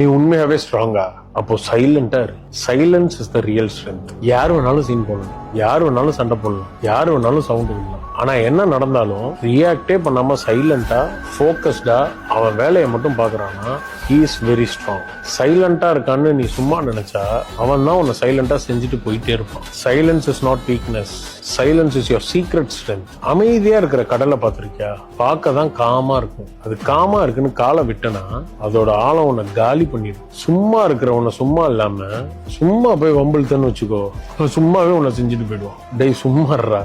நீ உண்மையாவே ஸ்ட்ராங்கா அப்போ சைலண்டா இரு. Silence is the real strength. யார் வேணாலும் சீன் போடலாம், யார் வேணாலும் சண்டை போடலாம், யார் வேணாலும் சவுண்ட் விடலாம். ஆனா என்ன நடந்தாலும் ரியாக்டே பண்ணாம சைலண்டா போக்கஸ்டா அவன் வேலையை மட்டும் பாக்குறான்னா he is very strong. சைலண்டா இருக்கான்னு நீ சும்மா நினைச்சா அவன் தான் உன்னை சைலண்டா செஞ்சுட்டு போயிட்டே இருப்பான். Silence is not weakness, silence is your secret strength. அமைதியா இருக்கிற கடலை பார்த்திருக்கியா? பார்க்க தான் காமா இருக்கும். அது காமா இருக்குன்னு காலை விட்டனா அதோட ஆழம் உன்னை காலி பண்ணிடும். சும்மா இருக்கிறவன சும்மா இல்லாம சும்மா போய் வம்பிழுத்தன்னு வச்சுக்கோ, சும்மாவே உன்னை செஞ்சுட்டு போயிடுவான். டேய் சும்மாறா.